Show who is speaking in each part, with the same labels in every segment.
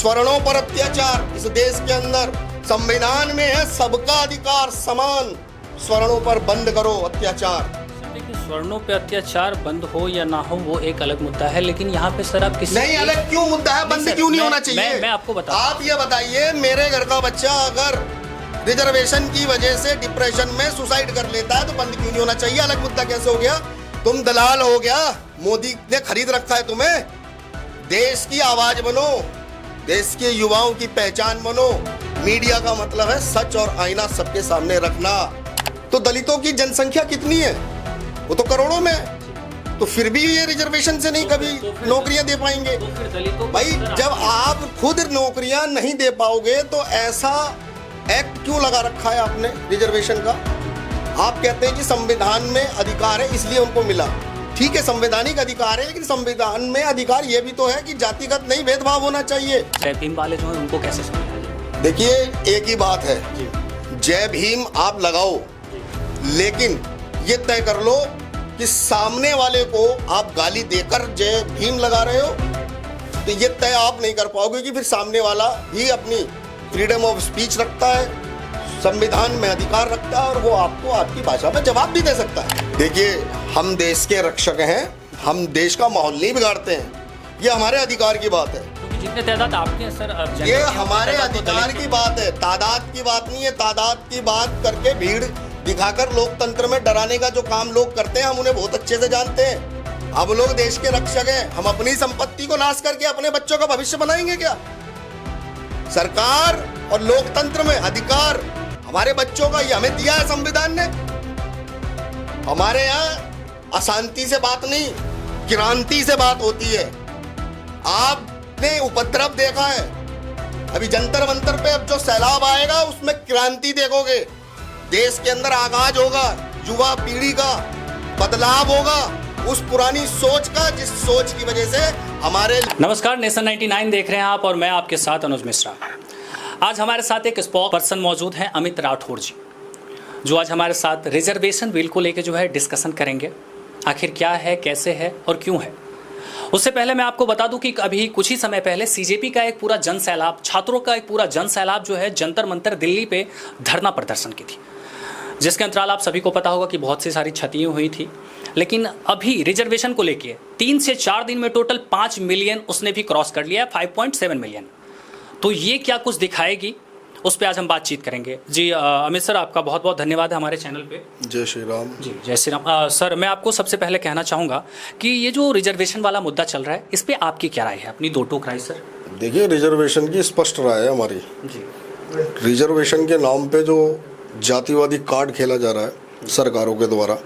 Speaker 1: स्वर्णों पर अत्याचार इस देश के अंदर संविधान में है, सबका अधिकार समान। स्वर्णों पर बंद करो अत्याचार।
Speaker 2: देखिए, स्वर्णों पे अत्याचार बंद हो या ना हो वो एक अलग मुद्दा है, लेकिन यहाँ पे सर आप किसी
Speaker 1: नहीं, अलग क्यों मुद्दा है? बंद क्यों नहीं होना चाहिए?
Speaker 2: मैं आपको बता,
Speaker 1: आप ये बताइए, मेरे घर का बच्चा अगर रिजर्वेशन की वजह से डिप्रेशन में सुसाइड कर लेता है तो बंद क्यों नहीं होना चाहिए? अलग मुद्दा कैसे हो गया? तुम दलाल हो गया, मोदी ने खरीद रखा है तुम्हें। देश की आवाज बनो, देश के युवाओं की पहचान बनो। मीडिया का मतलब है सच और आईना सबके सामने रखना। तो दलितों की जनसंख्या कितनी है? वो तो करोड़ों में है। तो फिर भी ये रिजर्वेशन से नहीं कभी नौकरियां दे पाएंगे। भाई, जब आप खुद नौकरियां नहीं दे पाओगे तो ऐसा एक्ट क्यों लगा रखा है आपने रिजर्वेशन का? आप कहते हैं कि संविधान में अधिकार है इसलिए उनको मिला। ठीक है, संवैधानिक अधिकार है, लेकिन संविधान में अधिकार ये भी तो है कि जातिगत नहीं भेदभाव होना चाहिए।
Speaker 2: जय भीम वाले जो है उनको कैसे समझाएं?
Speaker 1: देखिए, एक ही बात है, जय भीम आप लगाओ, लेकिन ये तय कर लो कि सामने वाले को आप गाली देकर जय भीम लगा रहे हो, तो ये तय आप नहीं कर पाओगे कि फिर सामने वाला भी अपनी फ्रीडम ऑफ स्पीच रखता है, संविधान में अधिकार रखता है और वो आपको आपकी भाषा में जवाब भी दे सकता है। देखिए, हम देश के रक्षक हैं, हम देश का माहौल नहीं बिगाड़ते हैं, ये हमारे अधिकार की बात है।
Speaker 2: जितने तादाद आपके हैं सर,
Speaker 1: ये हमारे अधिकार की बात है, तादाद की बात नहीं है। तादाद की बात करके भीड़ दिखाकर लोकतंत्र में डराने का जो काम लोग करते हैं, हम उन्हें बहुत अच्छे से जानते हैं। हम लोग देश के रक्षक हैं, हम अपनी संपत्ति को नाश करके अपने बच्चों का भविष्य बनाएंगे क्या? सरकार और लोकतंत्र में अधिकार हमारे बच्चों का ये हमें दिया है संविधान ने। हमारे यहाँ अशांति से बात नहीं, क्रांति से बात होती है। आपने उपद्रव देखा है, अभी जंतर मंतर पे अब जो सैलाब आएगा उसमें क्रांति देखोगे। देश के अंदर आगाज होगा, युवा पीढ़ी का बदलाव होगा, उस पुरानी सोच का जिस सोच की वजह से हमारे।
Speaker 2: नमस्कार, नेशन 99 देख रहे हैं आप और मैं आपके साथ अनुज मिश्रा। आज हमारे साथ एक स्पोक पर्सन मौजूद हैं, अमित राठौर जी, जो आज हमारे साथ रिजर्वेशन बिल को लेकर जो है डिस्कशन करेंगे। आखिर क्या है, कैसे है और क्यों है। उससे पहले मैं आपको बता दूं कि अभी कुछ ही समय पहले सीजेपी का एक पूरा जन सैलाब, छात्रों का एक पूरा जन सैलाब जो है जंतर मंतर दिल्ली पे धरना प्रदर्शन की थी, जिसके अंतराल आप सभी को पता होगा कि बहुत सी सारी क्षतियाँ हुई थी। लेकिन अभी रिजर्वेशन को लेके 3 से 4 दिन में टोटल 5 मिलियन उसने भी क्रॉस कर लिया है, 5.7 मिलियन। तो ये क्या कुछ दिखाएगी, उस पर आज हम बातचीत करेंगे। जी अमित सर, आपका बहुत बहुत धन्यवाद है हमारे चैनल पे।
Speaker 1: जय श्री राम।
Speaker 2: जी जय श्री राम। सर, मैं आपको सबसे पहले कहना चाहूँगा कि ये जो रिजर्वेशन वाला मुद्दा चल रहा है, इस पर आपकी क्या राय है? अपनी दो टूक राय सर।
Speaker 1: देखिए, रिजर्वेशन की स्पष्ट राय है हमारी।
Speaker 2: जी,
Speaker 1: रिजर्वेशन के नाम पे जो जातिवादी कार्ड खेला जा रहा है सरकारों के द्वारा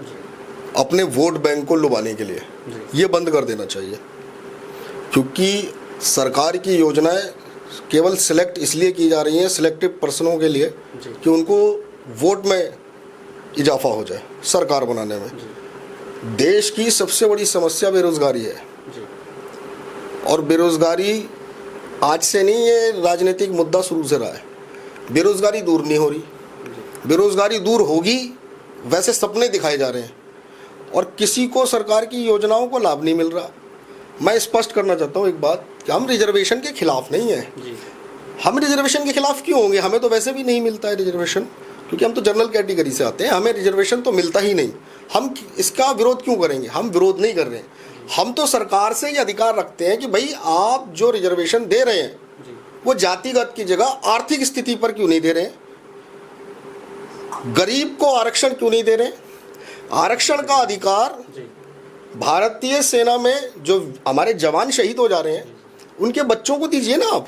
Speaker 1: अपने वोट बैंक को लुभाने के लिए, ये बंद कर देना चाहिए। क्योंकि सरकार की योजनाएं केवल सिलेक्ट इसलिए की जा रही हैं, सिलेक्टिव पर्सनों के लिए, कि उनको वोट में इजाफा हो जाए सरकार बनाने में। देश की सबसे बड़ी समस्या बेरोजगारी है, और बेरोजगारी आज से नहीं, ये राजनीतिक मुद्दा शुरू से रहा है। बेरोजगारी दूर नहीं हो रही, बेरोजगारी दूर होगी वैसे सपने दिखाए जा रहे हैं, और किसी को सरकार की योजनाओं को लाभ नहीं मिल रहा। मैं स्पष्ट करना चाहता हूँ एक बात, कि हम रिजर्वेशन के खिलाफ नहीं हैं। हम रिजर्वेशन के खिलाफ क्यों होंगे? हमें तो वैसे भी नहीं मिलता है रिजर्वेशन, क्योंकि हम तो जनरल कैटेगरी से आते हैं, हमें रिजर्वेशन तो मिलता ही नहीं। हम इसका विरोध क्यों करेंगे? हम विरोध नहीं कर रहे हैं। हम तो सरकार से ये अधिकार रखते हैं कि भाई, आप जो रिजर्वेशन दे रहे हैं वो जातिगत की जगह आर्थिक स्थिति पर क्यों नहीं दे रहे हैं? गरीब को आरक्षण क्यों नहीं दे रहे? आरक्षण का अधिकार भारतीय सेना में जो हमारे जवान शहीद हो जा रहे हैं उनके बच्चों को दीजिए ना आप।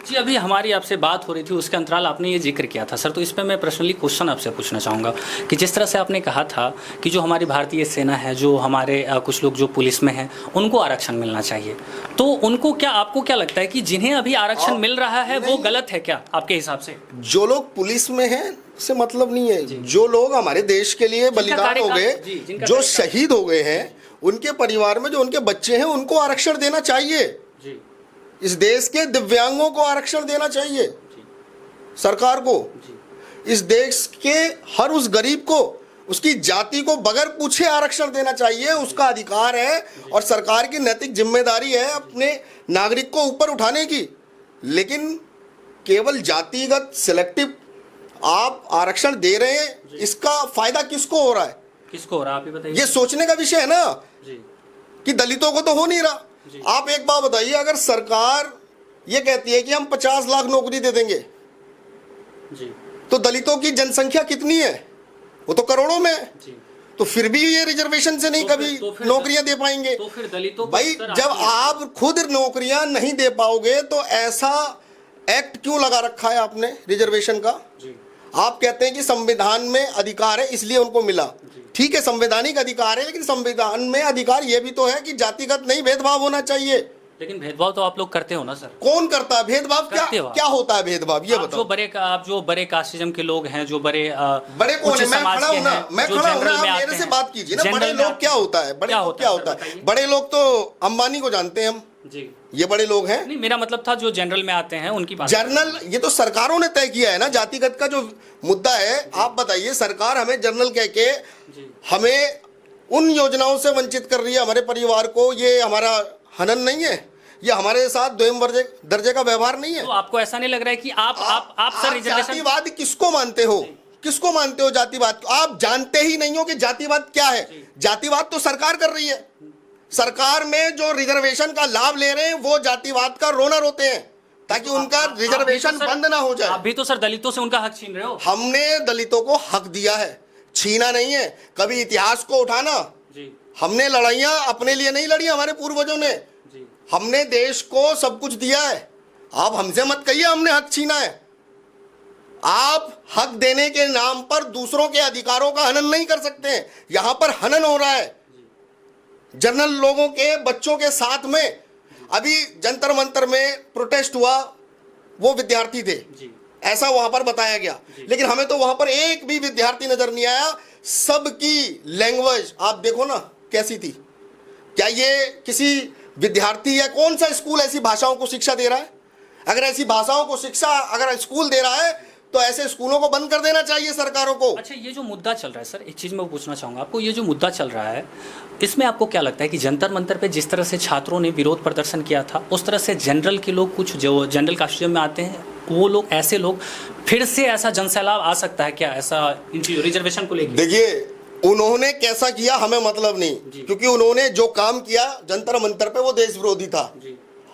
Speaker 2: जी, अभी हमारी आपसे बात हो रही थी, उसके अंतराल आपने ये जिक्र किया था सर, तो इस पर मैं पर्सनली क्वेश्चन आपसे पूछना चाहूँगा कि जिस तरह से आपने कहा था कि जो हमारी भारतीय सेना है, जो हमारे कुछ लोग जो पुलिस में हैं, उनको आरक्षण मिलना चाहिए, तो उनको क्या, आपको क्या लगता है कि जिन्हें अभी आरक्षण मिल रहा है वो गलत है क्या आपके हिसाब से?
Speaker 1: जो लोग पुलिस में हैं से मतलब नहीं है, जो लोग हमारे देश के लिए बलिदान हो गए, जो शहीद हो गए हैं, उनके परिवार में जो उनके बच्चे हैं, उनको आरक्षण देना चाहिए। इस देश के दिव्यांगों को आरक्षण देना चाहिए सरकार को। इस देश के हर उस गरीब को, उसकी जाति को बगैर पूछे आरक्षण देना चाहिए, उसका अधिकार है। और सरकार की नैतिक जिम्मेदारी है अपने नागरिक को ऊपर उठाने की। लेकिन केवल जातिगत सिलेक्टिव आप आरक्षण दे रहे हैं, इसका फायदा किसको हो रहा है?
Speaker 2: किसको हो रहा है आप ही बताइए।
Speaker 1: ये सोचने का विषय है ना
Speaker 2: जी
Speaker 1: कि दलितों को तो हो नहीं रहा। आप एक बात बताइए, अगर सरकार ये कहती है कि हम 50 लाख नौकरी दे देंगे
Speaker 2: जी
Speaker 1: तो दलितों की जनसंख्या कितनी है? वो तो करोड़ों में है।
Speaker 2: जी
Speaker 1: तो फिर भी ये रिजर्वेशन से नहीं कभी नौकरियां दे पाएंगे।
Speaker 2: तो फिर दलितों को
Speaker 1: भाई
Speaker 2: सर
Speaker 1: जब
Speaker 2: आपकी-
Speaker 1: आप खुद नौकरियां नहीं दे पाओगे तो ऐसा एक्ट क्यों लगा रखा है आपने रिजर्वेशन का?
Speaker 2: जी
Speaker 1: आप कहते हैं कि संविधान में अधिकार है इसलिए उनको मिला। ठीक है, संवैधानिक अधिकार है, लेकिन संविधान में अधिकार यह भी तो है कि जातिगत नहीं भेदभाव होना चाहिए।
Speaker 2: लेकिन भेदभाव तो आप लोग करते हो ना सर।
Speaker 1: कौन करता है भेदभाव? क्या
Speaker 2: करते हो आप।
Speaker 1: क्या होता है भेदभाव ये
Speaker 2: आप
Speaker 1: बताओ।
Speaker 2: जो बड़े कास्टिज्म के लोग हैं, जो बड़े
Speaker 1: बड़े कौन
Speaker 2: उच्च
Speaker 1: है? मैं
Speaker 2: समाज
Speaker 1: खड़ा
Speaker 2: के
Speaker 1: हूं ना,
Speaker 2: हैं,
Speaker 1: मैं
Speaker 2: जो
Speaker 1: खड़ा हूं ना,
Speaker 2: जनरल में
Speaker 1: आप
Speaker 2: आते
Speaker 1: मेरे से
Speaker 2: हैं।
Speaker 1: बात कीजिए ना।
Speaker 2: जनरल
Speaker 1: बड़े
Speaker 2: में
Speaker 1: लोग
Speaker 2: आते
Speaker 1: क्या
Speaker 2: हैं।
Speaker 1: होता है? बड़े
Speaker 2: क्या
Speaker 1: लोग
Speaker 2: होता
Speaker 1: क्या
Speaker 2: है
Speaker 1: होता
Speaker 2: सर,
Speaker 1: है?
Speaker 2: बताइए।
Speaker 1: बड़े लोग तो अंबानी को जानते हैं हम,
Speaker 2: जी
Speaker 1: ये बड़े लोग हैं।
Speaker 2: नहीं, मेरा मतलब था जो जनरल में आते हैं उनकी बात।
Speaker 1: जर्नल ये तो सरकारों ने तय किया है ना, जातिगत का जो मुद्दा है। आप बताइए, सरकार हमें जर्नल कह के
Speaker 2: जी
Speaker 1: हमें उन योजनाओं से वंचित कर रही है हमारे परिवार को। ये हमारा हनन नहीं है? ये हमारे साथ द्विम दर्जे का व्यवहार नहीं है?
Speaker 2: तो आपको ऐसा नहीं लग रहा है कि आप सर रिजर्वेशन
Speaker 1: जातिवाद किसको मानते हो? किसको मानते हो जातिवाद? आप जानते ही नहीं हो कि जातिवाद क्या है। जातिवाद तो सरकार कर रही है। सरकार में जो रिजर्वेशन का लाभ ले रहे हैं वो जातिवाद का रोना रोते हैं ताकि उनका रिजर्वेशन बंद ना हो जाए।
Speaker 2: आप भी तो सर दलितों से उनका हक छीन रहे हो।
Speaker 1: हमने दलितों को हक दिया है, छीना नहीं है। कभी इतिहास को उठाना,
Speaker 2: जी
Speaker 1: हमने लड़ाइयां अपने लिए नहीं लड़ी, हमारे पूर्वजों ने।
Speaker 2: जी
Speaker 1: हमने देश को सब कुछ दिया है। आप हमसे मत कहिए हमने हक छीना है। आप हक देने के नाम पर दूसरों के अधिकारों का हनन नहीं कर सकते हैं। यहां पर हनन हो रहा है जनरल लोगों के बच्चों के साथ में। अभी जंतर मंतर में प्रोटेस्ट हुआ, वो विद्यार्थी थे,
Speaker 2: जी
Speaker 1: ऐसा वहां पर बताया गया, लेकिन हमें तो वहां पर एक भी विद्यार्थी नजर नहीं आया। सबकी लैंग्वेज आप देखो ना कैसी थी। क्या ये किसी विद्यार्थी या कौन सा स्कूल ऐसी भाषाओं को शिक्षा दे रहा है? अगर ऐसी भाषाओं को शिक्षा अगर स्कूल दे रहा है तो ऐसे स्कूलों को बंद कर देना चाहिए सरकारों को।
Speaker 2: अच्छा, ये जो मुद्दा चल रहा है सर, एक चीज़ मैं पूछना चाहूँगा आपको। ये जो मुद्दा चल रहा है, इसमें आपको क्या लगता है कि जंतर मंतर पे जिस तरह से छात्रों ने विरोध प्रदर्शन किया था, उस तरह से जनरल के लोग, कुछ जो जनरल कास्टिज्म में आते हैं, वो लोग, ऐसे लोग फिर से ऐसा जनसैलाब आ सकता है क्या ऐसा इन चीज़ों रिजर्वेशन को लेकर?
Speaker 1: देखिए, उन्होंने कैसा किया हमें मतलब नहीं, क्योंकि उन्होंने जो काम किया जंतर मंतर पे वो देश विरोधी था।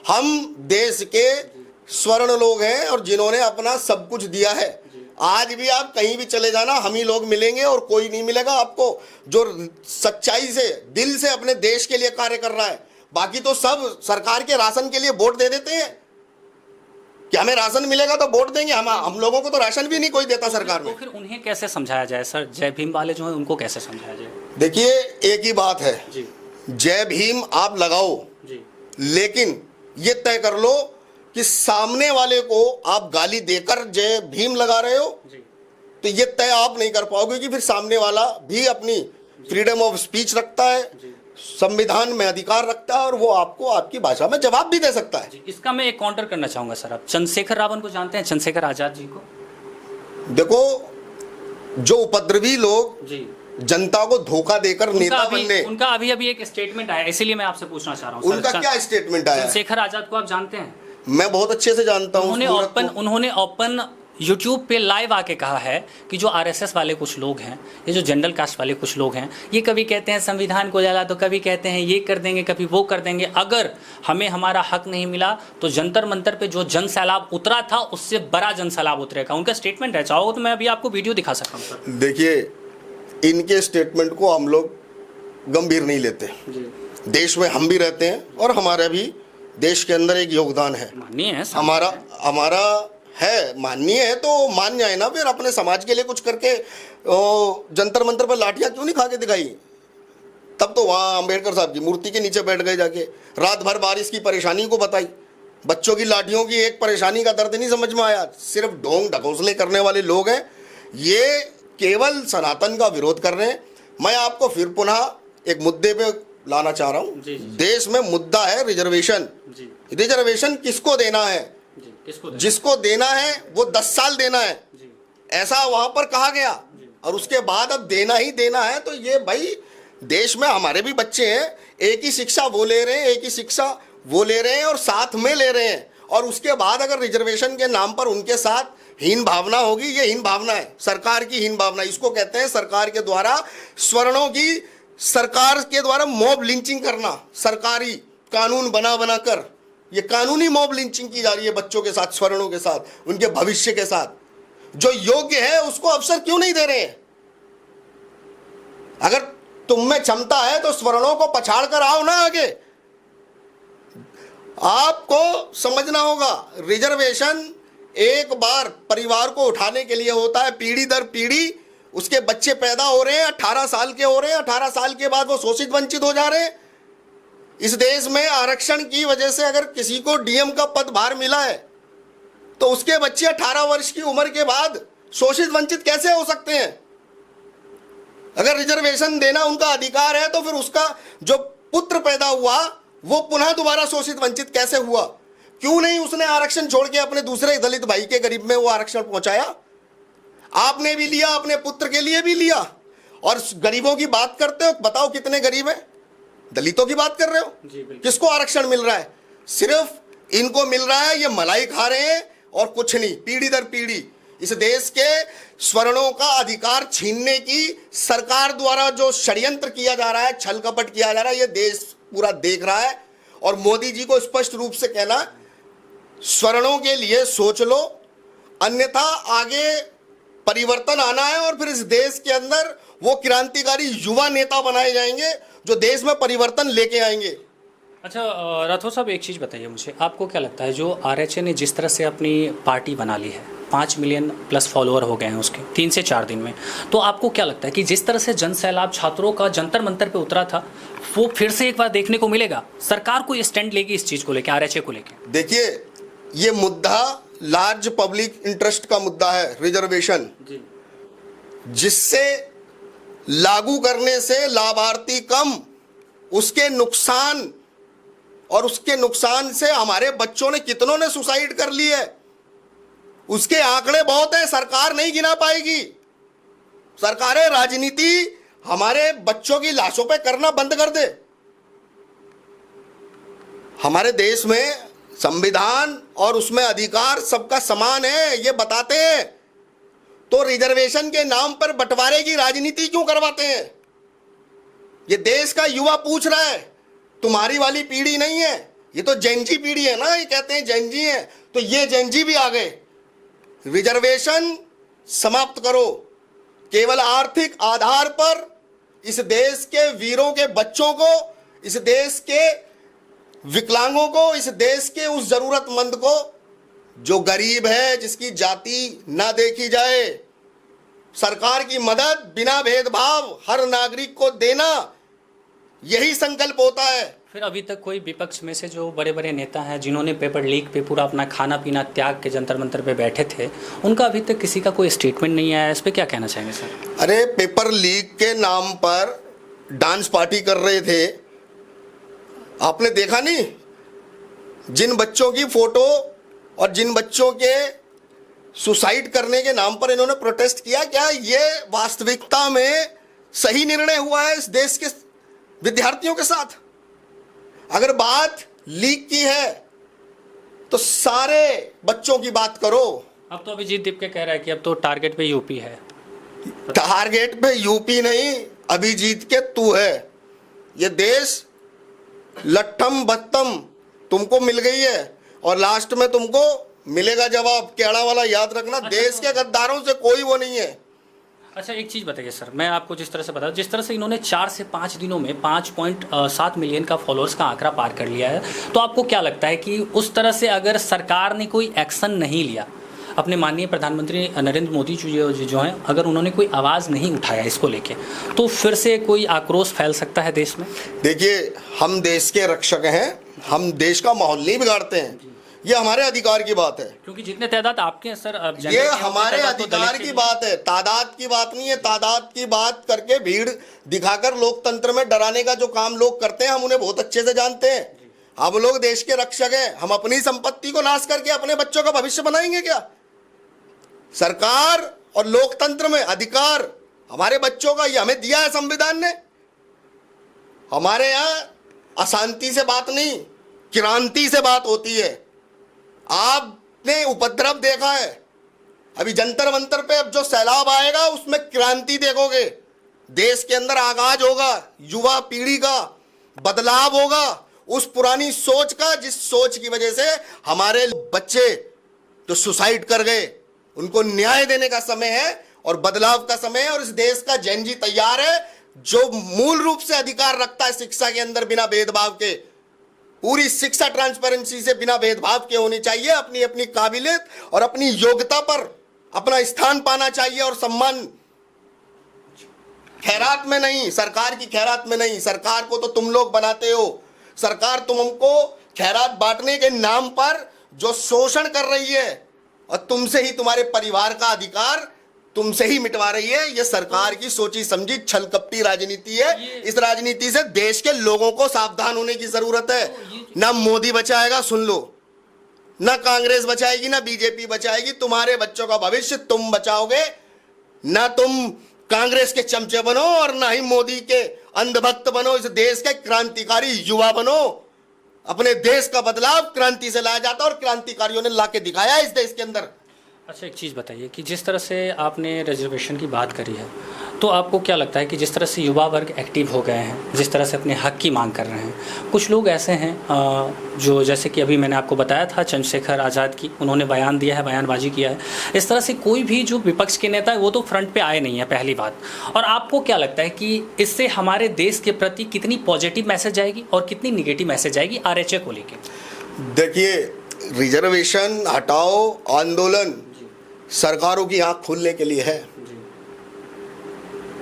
Speaker 1: हम देश के स्वर्ण लोग हैं और जिन्होंने अपना सब कुछ दिया है। आज भी आप कहीं भी चले जाना, हम ही लोग मिलेंगे और कोई नहीं मिलेगा आपको जो सच्चाई से, दिल से अपने देश के लिए कार्य कर रहा है। बाकी तो सब सरकार के राशन के लिए वोट दे देते हैं कि हमें राशन मिलेगा तो वोट देंगे। हम लोगों को तो राशन भी नहीं कोई देता सरकार में।
Speaker 2: तो फिर उन्हें कैसे समझाया जाए सर? जय भीम वाले जो हैं उनको कैसे समझाया जाए?
Speaker 1: देखिए, एक ही बात है,
Speaker 2: जी
Speaker 1: जय भीम आप लगाओ,
Speaker 2: जी
Speaker 1: लेकिन ये तय कर लो कि सामने वाले को आप गाली देकर जय भीम लगा रहे हो,
Speaker 2: जी
Speaker 1: तो ये तय आप नहीं कर पाओगे कि फिर सामने वाला भी अपनी फ्रीडम ऑफ स्पीच रखता है, संविधान में अधिकार रखता है और वो आपको आपकी भाषा में जवाब भी दे सकता है।
Speaker 2: जी। इसका मैं एक काउंटर करना चाहूँगा सर। आप चंद्रशेखर रावण को जानते हैं? चंद्रशेखर आजाद जी को?
Speaker 1: देखो, जो उपद्रवी लोग
Speaker 2: जी,
Speaker 1: जनता को धोखा देकर नेता बनने,
Speaker 2: उनका अभी एक स्टेटमेंट आया, इसीलिए मैं आपसे पूछना चाह रहा हूँ।
Speaker 1: उनका क्या स्टेटमेंट आया?
Speaker 2: चंद्रशेखर आजाद को आप जानते हैं?
Speaker 1: मैं बहुत अच्छे से जानता हूँ।
Speaker 2: उन्होंने ओपन यूट्यूब पे लाइव आके कहा है कि जो आरएसएस वाले कुछ लोग हैं, ये जो जनरल कास्ट वाले कुछ लोग हैं, ये कभी कहते हैं संविधान को जला, तो कभी कहते हैं ये कर देंगे, कभी वो कर देंगे। अगर हमें हमारा हक नहीं मिला तो जंतर मंतर पे जो जन सैलाब उतरा था उससे बड़ा जन सैलाब उतरेगा। उनका स्टेटमेंट है, चाहो तो मैं अभी आपको वीडियो दिखा सकता हूँ सर।
Speaker 1: देखिए, इनके स्टेटमेंट को हम लोग गंभीर नहीं लेते। देश में हम भी रहते हैं और हमारा भी देश के अंदर एक योगदान है,
Speaker 2: माननीय है
Speaker 1: हमारा है, माननीय है तो मान जाए ना। फिर अपने समाज के लिए कुछ करके जंतर मंतर पर लाठियां क्यों नहीं खा के दिखाई? तब तो वहाँ अम्बेडकर साहब की मूर्ति के नीचे बैठ गए जाके, रात भर बारिश की परेशानी को बताई। बच्चों की लाठियों की एक परेशानी का दर्द नहीं समझ में आया। सिर्फ ढोंग ढकोसले करने वाले लोग हैं ये, केवल सनातन का विरोध कर रहे हैं। मैं आपको फिर पुनः एक मुद्दे पे लाना चाह रहा हूँ। देश में मुद्दा है रिजर्वेशन। रिजर्वेशन किसको देना है? जिसको देना है वो 10 साल देना है, ऐसा वहां पर कहा गया, और उसके बाद अब देना ही देना है। तो ये भाई, देश में हमारे भी बच्चे हैं, एक ही शिक्षा वो ले रहे हैं, एक ही शिक्षा वो ले रहे हैं और साथ में ले रहे हैं, और उसके बाद अगर रिजर्वेशन के नाम पर उनके साथ हीन भावना होगी, ये हीन भावना है, सरकार की हीन भावना। इसको कहते हैं सरकार के द्वारा स्वर्णों की, सरकार के द्वारा मॉब लिंचिंग करना, सरकारी कानून बना बना कर ये कानूनी मॉब लिंचिंग की जा रही है बच्चों के साथ, स्वर्णों के साथ, उनके भविष्य के साथ। जो योग्य है उसको अवसर क्यों नहीं दे रहे हैं? अगर तुम में क्षमता है तो स्वर्णों को पछाड़ कर आओ ना आगे। आपको समझना होगा, रिजर्वेशन एक बार परिवार को उठाने के लिए होता है, पीढ़ी दर पीढ़ी उसके बच्चे पैदा हो रहे हैं, 18 साल के हो रहे हैं, 18 साल के बाद वो शोषित वंचित हो जा रहे हैं। इस देश में आरक्षण की वजह से अगर किसी को डीएम का पदभार मिला है तो उसके बच्चे 18 वर्ष की उम्र के बाद शोषित वंचित कैसे हो सकते हैं? अगर रिजर्वेशन देना उनका अधिकार है तो फिर उसका जो पुत्र पैदा हुआ वो पुनः दोबारा शोषित वंचित कैसे हुआ? क्यों नहीं उसने आरक्षण छोड़ के अपने दूसरे दलित भाई के गरीब में वो आरक्षण पहुंचाया? आपने भी लिया, अपने पुत्र के लिए भी लिया। और गरीबों की बात करते हो, बताओ कितने गरीब हैं? दलितों की बात कर रहे हो? किसको आरक्षण मिल रहा है? सिर्फ इनको मिल रहा है, ये मलाई खा रहे हैं और कुछ नहीं। पीढ़ी दर पीढ़ी इस देश के स्वर्णों का अधिकार छीनने की सरकार द्वारा जो षड्यंत्र किया जा रहा है, छल कपट किया जा रहा है, ये देश पूरा देख रहा है। और मोदी जी को स्पष्ट रूप से कहना, स्वर्णों के लिए सोच लो, अन्यथा आगे परिवर्तन आना है और फिर इस देश के अंदर वो क्रांतिकारी युवा नेता बनाए जाएंगे जो देश में परिवर्तन लेके आएंगे।
Speaker 2: अच्छा राठौर साहब, एक चीज़ बताइए मुझे, आपको क्या लगता है जो आरएचए ने जिस तरह से अपनी पार्टी बना ली है, 5 मिलियन प्लस फॉलोअर हो गए हैं उसके 3 से 4 दिन में, तो आपको क्या लगता है कि जिस तरह से जन सैलाब छात्रों का जंतर मंतर पे उतरा था वो फिर से एक बार देखने को मिलेगा? सरकार को स्टैंड लेगी इस चीज़ को लेकर, आरएचए को लेकर?
Speaker 1: देखिए, ये मुद्दा लार्ज पब्लिक इंटरेस्ट का मुद्दा है, रिजर्वेशन, जिससे लागू करने से लाभार्थी कम, उसके नुकसान, और उसके नुकसान से हमारे बच्चों ने, कितनों ने सुसाइड कर ली है, उसके आंकड़े बहुत है, सरकार नहीं गिना पाएगी। सरकारें राजनीति हमारे बच्चों की लाशों पे करना बंद कर दे। हमारे देश में संविधान और उसमें अधिकार सबका समान है, ये बताते हैं, तो रिजर्वेशन के नाम पर बंटवारे की राजनीति क्यों करवाते हैं? ये देश का युवा पूछ रहा है, तुम्हारी वाली पीढ़ी नहीं है, ये तो जेनजी पीढ़ी है ना, ये कहते हैं जेनजी है, तो ये जेनजी भी आ गए। रिजर्वेशन समाप्त करो। केवल आर्थिक आधार पर इस देश के वीरों के बच्चों को, इस देश के विकलांगों को, इस देश के उस जरूरतमंद को जो गरीब है, जिसकी जाति ना देखी जाए, सरकार की मदद बिना भेदभाव हर नागरिक को देना, यही संकल्प होता है।
Speaker 2: फिर अभी तक कोई विपक्ष में से जो बड़े बड़े नेता हैं जिन्होंने पेपर लीक पे पूरा अपना खाना पीना त्याग के जंतर मंतर पे बैठे थे, उनका अभी तक किसी का कोई स्टेटमेंट नहीं आया, इस पे क्या कहना चाहेंगे सर?
Speaker 1: अरे, पेपर लीक के नाम पर डांस पार्टी कर रहे थे, आपने देखा नहीं? जिन बच्चों की फोटो और जिन बच्चों के सुसाइड करने के नाम पर इन्होंने प्रोटेस्ट किया, क्या ये वास्तविकता में सही निर्णय हुआ है इस देश के विद्यार्थियों के साथ? अगर बात लीक की है तो सारे बच्चों की बात करो।
Speaker 2: अब तो अभिजीत दीपके कह रहा है कि अब तो टारगेट पे यूपी है।
Speaker 1: टारगेट पे यूपी नहीं, अभिजीत के तू है। ये देश लट्ठम बत्तम तुमको मिल गई है और लास्ट में तुमको मिलेगा जवाब। केड़ा वाला याद रखना, देश के गद्दारों से कोई वो नहीं है।
Speaker 2: अच्छा, एक चीज़ बताइए सर, मैं आपको जिस तरह से बता, जिस तरह से इन्होंने 4 से 5 दिनों में 5.7 मिलियन का फॉलोअर्स का आंकड़ा पार कर लिया है, तो आपको क्या लगता है कि उस तरह से अगर सरकार ने कोई एक्शन नहीं लिया, अपने माननीय प्रधानमंत्री नरेंद्र मोदी जी जो हैं, अगर उन्होंने कोई आवाज़ नहीं उठाया इसको लेके, तो फिर से कोई आक्रोश फैल सकता है देश में?
Speaker 1: देखिए, हम देश के रक्षक हैं, हम देश का माहौल नहीं बिगाड़ते हैं, ये हमारे अधिकार की बात है।
Speaker 2: क्योंकि जितने तादाद आपके हैं सर,
Speaker 1: ये हमारे अधिकार की बात है, तादाद की बात नहीं है। तादाद की बात करके, भीड़ दिखाकर लोकतंत्र में डराने का जो काम लोग करते हैं, हम उन्हें बहुत अच्छे से जानते हैं। हम लोग देश के रक्षक हैं, हम अपनी संपत्ति को नाश करके अपने बच्चों का भविष्य बनाएंगे क्या? सरकार और लोकतंत्र में अधिकार हमारे बच्चों का, ये हमें दिया है संविधान ने। हमारे यहाँ अशांति से बात नहीं, क्रांति से बात होती है। आपने उपद्रव देखा है, अभी जंतर मंतर पे अब जो सैलाब आएगा उसमें क्रांति देखोगे। देश के अंदर आगाज होगा, युवा पीढ़ी का बदलाव होगा, उस पुरानी सोच का जिस सोच की वजह से हमारे बच्चे जो सुसाइड कर गए, उनको न्याय देने का समय है और बदलाव का समय है। और इस देश का जैन जी तैयार है जो मूल रूप से अधिकार रखता है शिक्षा के अंदर बिना भेदभाव के। पूरी शिक्षा ट्रांसपेरेंसी से बिना भेदभाव के होनी चाहिए, अपनी अपनी काबिलियत और अपनी योग्यता पर अपना स्थान पाना चाहिए और सम्मान। खैरात में नहीं, सरकार की खैरात में नहीं, सरकार को तो तुम लोग बनाते हो। सरकार तुमको खैरात बांटने के नाम पर जो शोषण कर रही है और तुमसे ही तुम्हारे परिवार का अधिकार तुमसे ही मिटवा रही है, यह सरकार की सोची समझी छलकपटी राजनीति है। इस राजनीति से देश के लोगों को सावधान होने की जरूरत है। ना मोदी बचाएगा, सुन लो, ना कांग्रेस बचाएगी, ना बीजेपी बचाएगी। तुम्हारे बच्चों का भविष्य तुम बचाओगे। ना तुम कांग्रेस के चमचे बनो और ना ही मोदी के अंधभक्त बनो। इस देश के क्रांतिकारी युवा बनो। अपने देश का बदलाव क्रांति से लाया जाता है और क्रांतिकारियों ने लाके दिखाया इस देश के अंदर।
Speaker 2: अच्छा, एक चीज़ बताइए कि जिस तरह से आपने रिजर्वेशन की बात करी है, तो आपको क्या लगता है कि जिस तरह से युवा वर्ग एक्टिव हो गए हैं, जिस तरह से अपने हक की मांग कर रहे हैं, कुछ लोग ऐसे हैं जो, जैसे कि अभी मैंने आपको बताया था चंद्रशेखर आज़ाद की, उन्होंने बयान दिया है, बयानबाजी किया है। इस तरह से कोई भी जो विपक्ष के नेता है वो तो फ्रंट पे आए नहीं है, पहली बात। और आपको क्या लगता है कि इससे हमारे देश के प्रति कितनी पॉजिटिव मैसेज आएगी और कितनी निगेटिव मैसेज आएगी RHA को लेकर?
Speaker 1: देखिए, रिजर्वेशन हटाओ आंदोलन सरकारों की आंख खोलने के लिए है।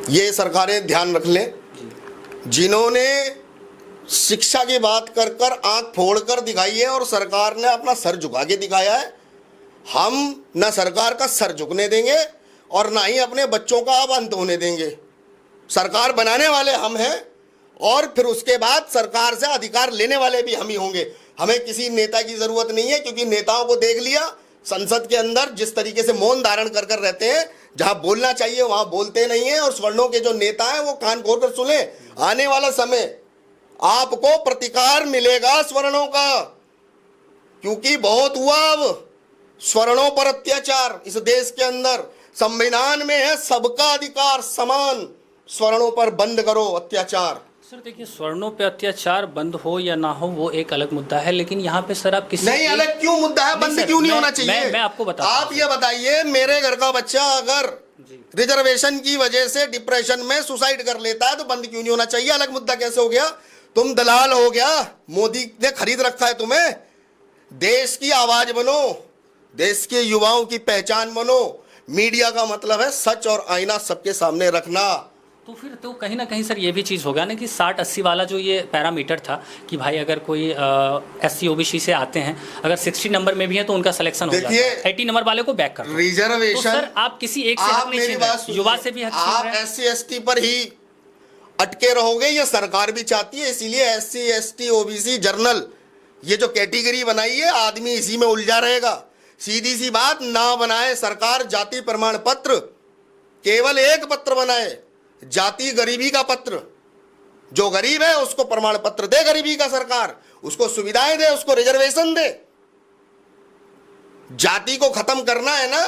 Speaker 1: ये सरकारें ध्यान रख लें, जिन्होंने शिक्षा की बात कर कर आंख फोड़ कर दिखाई है और सरकार ने अपना सर झुका के दिखाया है। हम न सरकार का सर झुकने देंगे और ना ही अपने बच्चों का अब अंत होने देंगे। सरकार बनाने वाले हम हैं और फिर उसके बाद सरकार से अधिकार लेने वाले भी हम ही होंगे। हमें किसी नेता की जरूरत नहीं है, क्योंकि नेताओं को देख लिया संसद के अंदर जिस तरीके से मौन धारण कर कर रहते हैं, जहां बोलना चाहिए वहां बोलते नहीं है। और स्वर्णों के जो नेता हैं वो कान खोल कर सुने, आने वाला समय आपको प्रतिकार मिलेगा स्वर्णों का, क्योंकि बहुत हुआ अब स्वर्णों पर अत्याचार इस देश के अंदर। संविधान में है सबका अधिकार समान, स्वर्णों पर बंद करो अत्याचार।
Speaker 2: सर देखिए, स्वर्णों पे अत्याचार बंद हो या ना हो वो एक अलग मुद्दा है, लेकिन यहाँ पे सर आप किसी
Speaker 1: नहीं, अलग क्यों मुद्दा है? बंद क्यों नहीं होना चाहिए?
Speaker 2: मैं आपको बता,
Speaker 1: आप ये बताइए, मेरे घर का बच्चा अगर रिजर्वेशन की वजह से डिप्रेशन में सुसाइड कर लेता है तो बंद क्यों नहीं होना चाहिए? अलग मुद्दा कैसे हो गया? तुम दलाल हो गया, मोदी ने खरीद रखा है तुम्हें। देश की आवाज बनो, देश के युवाओं की पहचान बनो। मीडिया का मतलब है सच और आईना सबके सामने रखना।
Speaker 2: तो फिर तो कहीं ना कहीं सर ये भी चीज़ होगा ना कि 60-80 वाला जो ये पैरामीटर था कि भाई अगर कोई SC OBC से आते हैं, अगर 60 नंबर में भी है तो उनका सिलेक्शन हो जाता है, 80 नंबर वाले को बैक कर दो।
Speaker 1: रिजर्वेशन,
Speaker 2: तो सर आप किसी एक से हक नहीं छीन रहे, युवा से भी हक छीन रहे हैं।
Speaker 1: आप SC ST पर ही अटके रहोगे, ये सरकार भी चाहती है। इसीलिए SC ST OBC जर्नल ये जो कैटेगरी बनाई है, आदमी इसी में उलझा रहेगा। सीधी सी बात, ना बनाए सरकार जाति प्रमाण पत्र, केवल एक पत्र बनाए, जाति गरीबी का पत्र। जो गरीब है उसको प्रमाण पत्र दे गरीबी का सरकार, उसको सुविधाएं दे, उसको रिजर्वेशन दे। जाति को खत्म करना है ना,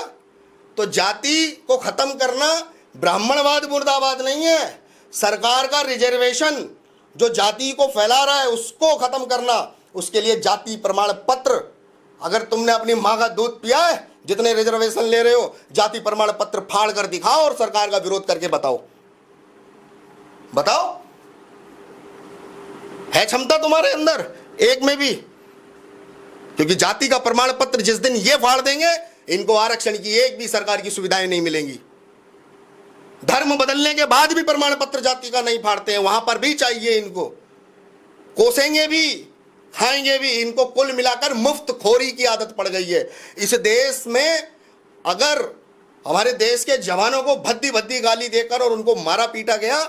Speaker 1: तो जाति को खत्म करना ब्राह्मणवाद मुर्दाबाद नहीं है। सरकार का रिजर्वेशन जो जाति को फैला रहा है उसको खत्म करना, उसके लिए जाति प्रमाण पत्र। अगर तुमने अपनी मां का दूध पिया है, जितने रिजर्वेशन ले रहे हो, जाति प्रमाण पत्र फाड़ कर दिखाओ और सरकार का विरोध करके बताओ। बताओ, है क्षमता तुम्हारे अंदर एक में भी? क्योंकि जाति का प्रमाण पत्र जिस दिन ये फाड़ देंगे, इनको आरक्षण की एक भी सरकार की सुविधाएं नहीं मिलेंगी। धर्म बदलने के बाद भी प्रमाण पत्र जाति का नहीं फाड़ते हैं, वहां पर भी चाहिए इनको। कोसेंगे भी, खाएंगे भी। इनको कुल मिलाकर मुफ्त खोरी की आदत पड़ गई है इस देश में। अगर हमारे देश के जवानों को भद्दी भद्दी गाली देकर और उनको मारा पीटा गया,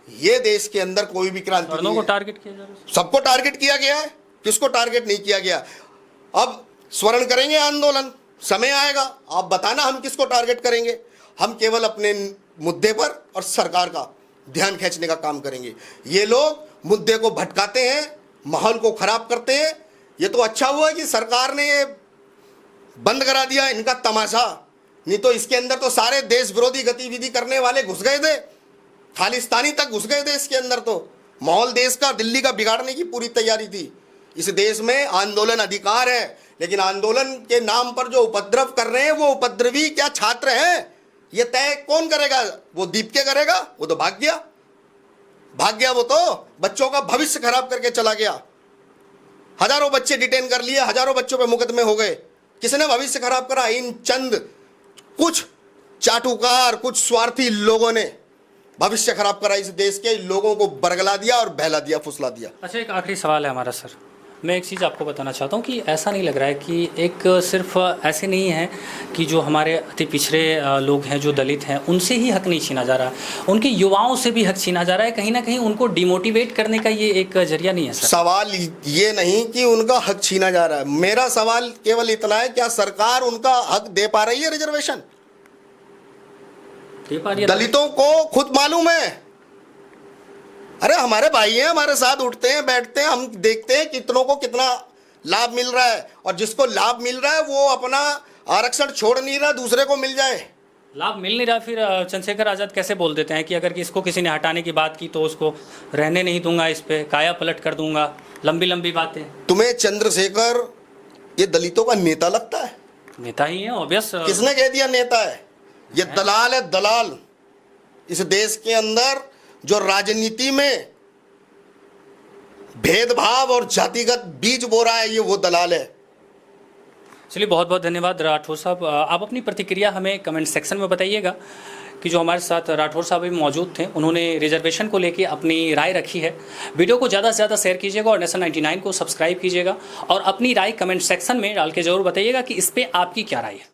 Speaker 1: ये देश के अंदर कोई भी क्रांति नहीं है।
Speaker 2: को टारगेट किया जा रहा है,
Speaker 1: सबको टारगेट किया गया है, किसको टारगेट नहीं किया गया? अब स्वर्ण करेंगे आंदोलन, समय आएगा, आप बताना हम किसको टारगेट करेंगे। हम केवल अपने मुद्दे पर और सरकार का ध्यान खींचने का काम करेंगे। ये लोग मुद्दे को भटकाते हैं, माहौल को खराब करते हैं। ये तो अच्छा हुआ कि सरकार ने ये बंद करा दिया इनका तमाशा। नहीं तो इसके अंदर तो सारे देश विरोधी गतिविधि करने वाले घुस गए थे, खालिस्तानी तक घुस गए थे इसके अंदर। तो माहौल देश का, दिल्ली का बिगाड़ने की पूरी तैयारी थी। इस देश में आंदोलन अधिकार है, लेकिन आंदोलन के नाम पर जो उपद्रव कर रहे हैं वो उपद्रवी क्या छात्र हैं, ये तय कौन करेगा? वो दीप के करेगा? वो तो भाग गया, वो तो बच्चों का भविष्य खराब करके चला गया। हजारों बच्चे डिटेन कर लिए, हजारों बच्चों पे मुकदमे हो गए। किसने भविष्य खराब करा? इन चंद कुछ चाटुकार, कुछ स्वार्थी लोगों ने भविष्य खराब करा। इस देश के लोगों को बरगला दिया और बहला दिया, फुसला दिया।
Speaker 2: अच्छा, एक आखिरी सवाल है हमारा सर। मैं एक चीज़ आपको बताना चाहता हूँ कि ऐसा नहीं लग रहा है कि एक सिर्फ ऐसे नहीं है कि जो हमारे अति पिछड़े लोग हैं, जो दलित हैं, उनसे ही हक नहीं छीना जा रहा, उनके युवाओं से भी हक छीना जा रहा है। कहीं ना कहीं उनको डिमोटिवेट करने का ये एक जरिया नहीं है सर? सवाल
Speaker 1: ये नहीं कि उनका हक छीना जा रहा है, मेरा सवाल केवल इतना है, क्या सरकार उनका हक दे पा रही है? रिजर्वेशन
Speaker 2: दे पा रही है?
Speaker 1: दलितों को खुद मालूम है। अरे हमारे भाई हैं, हमारे साथ उठते हैं, बैठते हैं, हम देखते हैं कितनों को कितना लाभ मिल रहा है, और जिसको लाभ मिल रहा है वो अपना आरक्षण छोड़ नहीं रहा, दूसरे को मिल जाए।
Speaker 2: लाभ मिल नहीं रहा, फिर चंद्रशेखर आज़ाद कैसे बोल देते हैं कि अगर इसको किसी ने हटाने की बात की तो उसको रहने नहीं दूंगा, इस पे काया पलट कर दूंगा, लंबी लंबी बातें।
Speaker 1: तुम्हें चंद्रशेखर ये दलितों का नेता लगता है?
Speaker 2: नेता ही है, ऑब्वियस।
Speaker 1: किसने कह दिया नेता है? ये दलाल है, दलाल। इस देश के अंदर जो राजनीति में भेदभाव और जातिगत बीज बो रहा है, ये वो दलाल है।
Speaker 2: चलिए, बहुत बहुत धन्यवाद राठौर साहब। आप अपनी प्रतिक्रिया हमें कमेंट सेक्शन में बताइएगा कि जो हमारे साथ राठौर साहब भी मौजूद थे, उन्होंने रिजर्वेशन को लेके अपनी राय रखी है। वीडियो को ज़्यादा से ज़्यादा शेयर कीजिएगा और नेशन 99 को सब्सक्राइब कीजिएगा, और अपनी राय कमेंट सेक्शन में डाल के ज़रूर बताइएगा कि इस पर आपकी क्या राय है।